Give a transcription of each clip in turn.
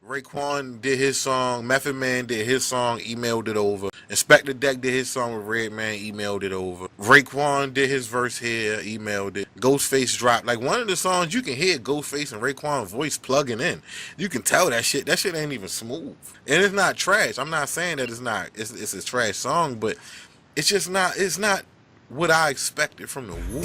Raekwon did his song. Method Man did his song, emailed it over. Inspector Deck did his song with Redman, emailed it over. Raekwon did his verse here, emailed it. Ghostface dropped. Like one of the songs, you can hear Ghostface and Raekwon's voice plugging in. You can tell that shit. That shit ain't even smooth. And it's not trash. I'm not saying that it's not. It's a trash song, but it's just not. It's not what I expected from the Wu.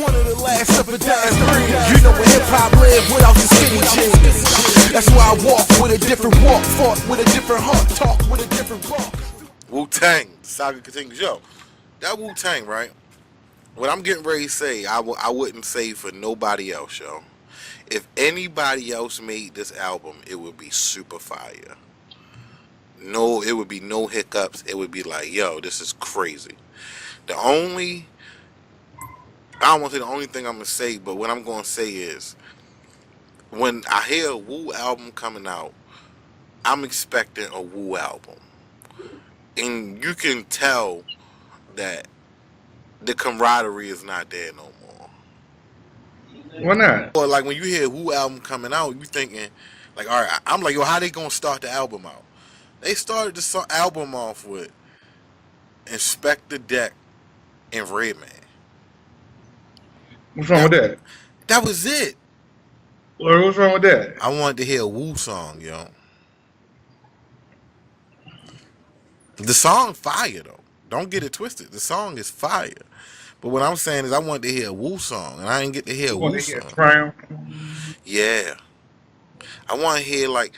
One of the last of a dying breed. You know where hip hop live without the skinny jeans. That's why I walk with a different walk, fought with a different heart, talk with a different walk. Wu-Tang, Saga continues. Yo, that Wu-Tang, right? What I'm getting ready to say, I wouldn't say for nobody else, yo. If anybody else made this album, it would be super fire. No, it would be no hiccups. It would be like, yo, this is crazy. I don't want to say the only thing I'm going to say, but what I'm going to say is, when I hear a Wu album coming out, I'm expecting a Wu album. And you can tell that the camaraderie is not there no more. Why not? Or like when you hear a Wu album coming out, you thinking, like, all right, I'm like, yo, how they going to start the album out? They started the album off with Inspector Deck and Redman. What's wrong with that? That was it. What's wrong with that? I wanted to hear a Wu song, yo. The song fire though. Don't get it twisted. The song is fire. But what I'm saying is I wanted to hear a Wu song, and I didn't get to hear a Wu song. Triumph? Yeah. I want to hear like.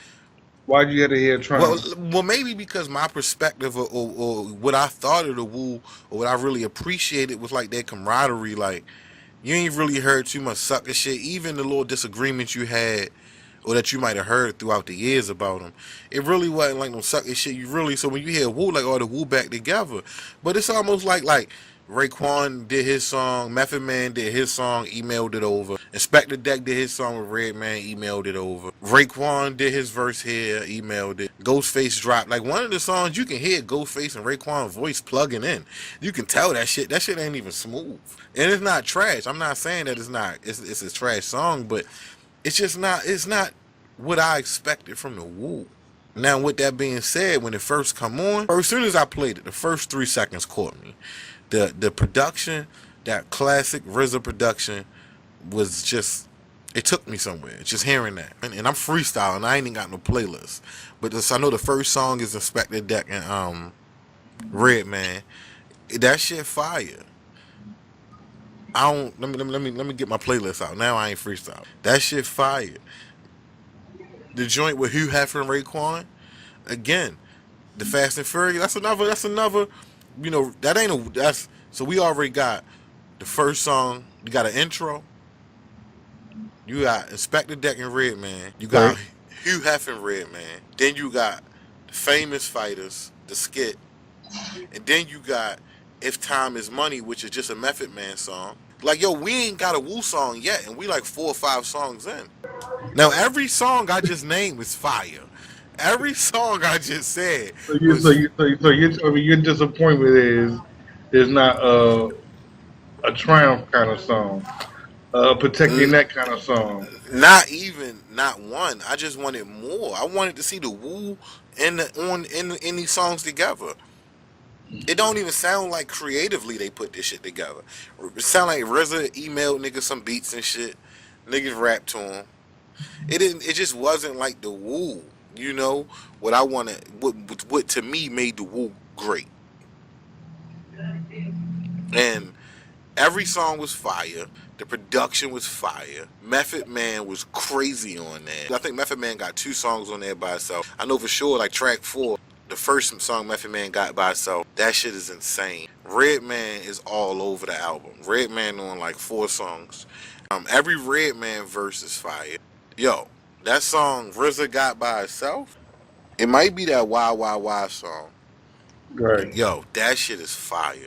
Why'd you have to hear Triumph? Well, maybe because my perspective or what I thought of the Wu or what I really appreciated was like their camaraderie. Like, you ain't really heard too much sucker shit. Even the little disagreements you had or that you might have heard throughout the years about them, it really wasn't like no sucker shit. So when you hear Wu, like, oh, the Wu back together. But it's almost like Raekwon did his song, Method Man did his song, emailed it over. Inspector Deck did his song with Redman, emailed it over. Raekwon did his verse here, emailed it. Ghostface dropped. Like one of the songs, you can hear Ghostface and Raekwon's voice plugging in. You can tell that shit. That shit ain't even smooth. And it's not trash. I'm not saying that it's not. It's a trash song, but it's just not. It's not what I expected from the Wu. Now, with that being said, when it first come on, or as soon as I played it, the first 3 seconds caught me. The production, that classic RZA production, was just, it took me somewhere. Just hearing that, and I'm freestyling. I ain't even got no playlist, but I know the first song is Inspector Deck and Redman. That shit fire. I don't. Let me get my playlist out. Now I ain't freestyle. That shit fire. The joint with Hugh Hefner and Raekwon, again, the Fast and Furious. That's another. You know, that ain't a. That's so we already got the first song. You got an intro. You got Inspector Deck and Redman. You got Hugh Hefner and Redman. Then you got the Famous Fighters, the skit, and then you got If Time Is Money, which is just a Method Man song. Like, yo, we ain't got a Wu song yet, and we like 4 or 5 songs in. Now, every song I just named is fire. Every song I just said. So you're telling me your disappointment is there's not a Triumph kind of song, protecting that kind of song. Not one. I just wanted more. I wanted to see the Wu in these songs together. It don't even sound like creatively they put this shit together. It sound like RZA emailed niggas some beats and shit. Niggas rapped to him. It just wasn't like the Wu. You know what I wanted. What to me made the Wu great. And every song was fire. The production was fire. Method Man was crazy on that. I think Method Man got 2 songs on there by itself. I know for sure, like track 4, the first song Method Man got by itself, that shit is insane. Redman is all over the album. Redman on like 4 songs. Every Redman verse is fire. Yo, that song RZA got by itself, it might be that Why Why Why song. Right. Yo, that shit is fire.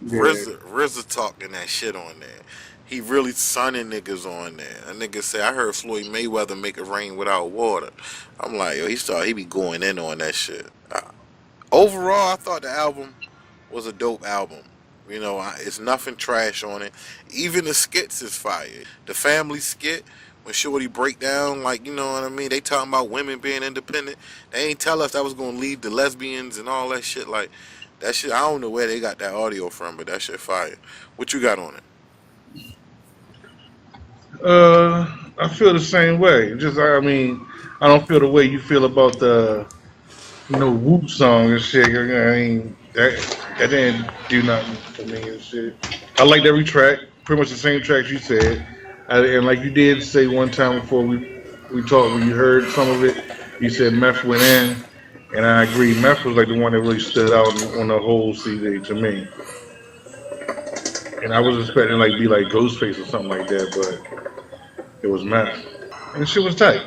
Yeah. RZA talking that shit on there. He really sunning niggas on there. A nigga say, I heard Floyd Mayweather make it rain without water. I'm like, yo, he be going in on that shit. Overall, I thought the album was a dope album. You know, it's nothing trash on it. Even the skits is fire. The family skit, when Shorty break down, like, you know what I mean? They talking about women being independent. They ain't tell us that was gonna lead to lesbians and all that shit. Like, that shit, I don't know where they got that audio from, but that shit fire. What you got on it? I feel the same way. Just, I mean, I don't feel the way you feel about the, Wu song and shit. I mean, that didn't do nothing for me and shit. I liked every track, pretty much the same tracks you said. And like you did say one time before we talked, when you heard some of it, you said Meth went in, and I agree. Meth was like the one that really stood out on the whole CD to me. And I was expecting like be like Ghostface or something like that, but it was Meth, and the shit was tight.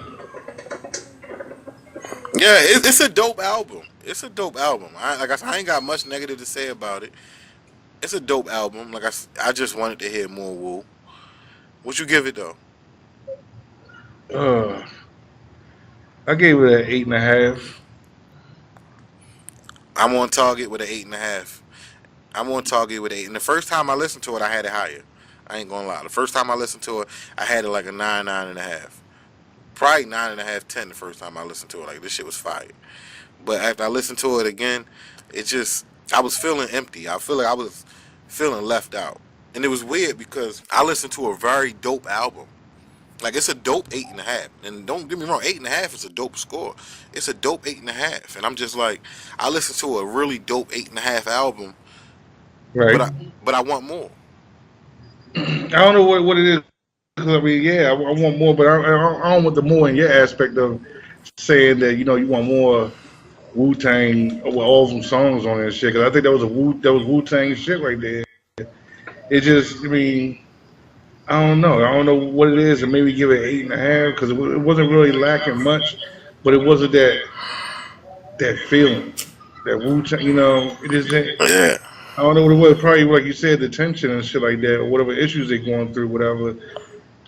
Yeah, it's a dope album. It's a dope album. Like I said, I ain't got much negative to say about it. It's a dope album. Like I just wanted to hear more Wu. What you give it though? Uh, I gave it an 8.5. I'm on target with an 8.5. I'm on target with 8. And the first time I listened to it, I had it higher. I ain't gonna lie. The first time I listened to it, I had it like a 9, 9.5. Probably 9.5, 10 the first time I listened to it. Like, this shit was fire. But after I listened to it again, it just, I was feeling empty. I feel like I was feeling left out. And it was weird because I listened to a very dope album. Like, it's a dope 8.5. And don't get me wrong, 8.5 is a dope score. It's a dope 8.5. And I'm just like, I listened to a really dope 8.5 album, Right. but I want more. I don't know what it is. 'Cause I mean, yeah, I want more, but I don't want the more in your aspect of saying that you want more Wu-Tang with all them songs on that shit. Because I think that was Wu-Tang shit right there. It just, I mean, I don't know. I don't know what it is, and maybe give it 8.5 because it wasn't really lacking much, but it wasn't that feeling, that Wu-Tang. It just didn't. Yeah. I don't know what it was. Probably like you said, the tension and shit like that, or whatever issues they're going through, whatever.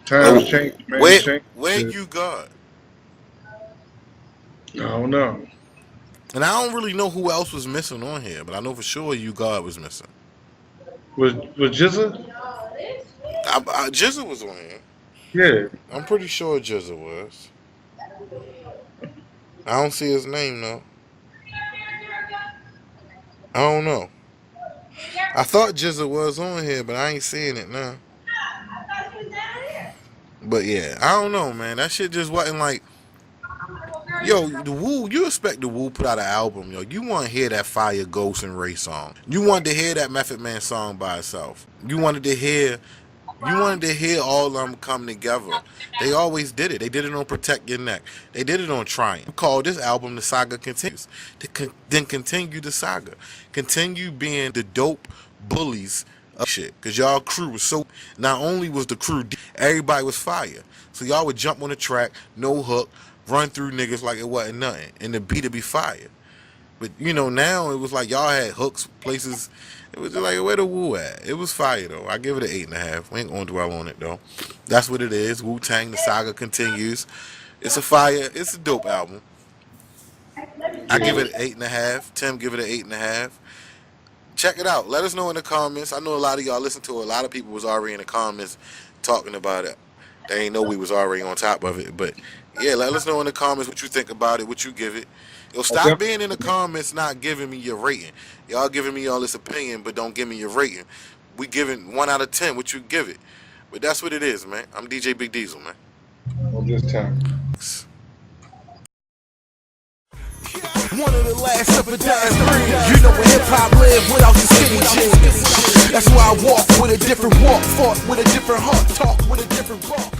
Times change, man. Where you got? I don't know. And I don't really know who else was missing on here, but I know for sure You God was missing. Was Jizza? Jizza was on here. Yeah. I'm pretty sure Jizza was. I don't see his name though. I don't know. I thought Jizza was on here, but I ain't seeing it now. But yeah, I don't know, man. That shit just wasn't like, yo, the Wu, you expect the Wu put out an album, yo. You want to hear that Fire Ghost and Ray song. You wanted to hear that Method Man song by itself. You wanted to hear all of them come together. They always did it. They did it on Protect Your Neck. They did it on Trying. We called this album The Saga Continues. Then continue the saga. Continue being the dope bullies of shit. Because y'all crew was so, not only was the crew, everybody was fire. So y'all would jump on the track, no hook, run through niggas like it wasn't nothing. And the beat would be fire. But, now it was like y'all had hooks, places. It was just like, where the Wu at? It was fire, though. I give it an 8.5. We ain't going to dwell on it, though. That's what it is. Wu-Tang, The Saga Continues. It's a fire. It's a dope album. I give it an 8.5. Tim give it an 8.5. Check it out. Let us know in the comments. I know a lot of y'all listen to it. A lot of people was already in the comments talking about it. They ain't know we was already on top of it. But, yeah, let us know in the comments what you think about it, what you give it. Yo, stop being in the comments not giving me your rating. Y'all giving me all this opinion, but don't give me your rating. We giving 1 out of 10 what you give it. But that's what it is, man. I'm DJ Big Diesel, man. On this time. One of the last of a dying breed. You know where hip-hop live without the skinny jeans. That's why I walk with a different walk, fought with a different heart, talk with a different walk.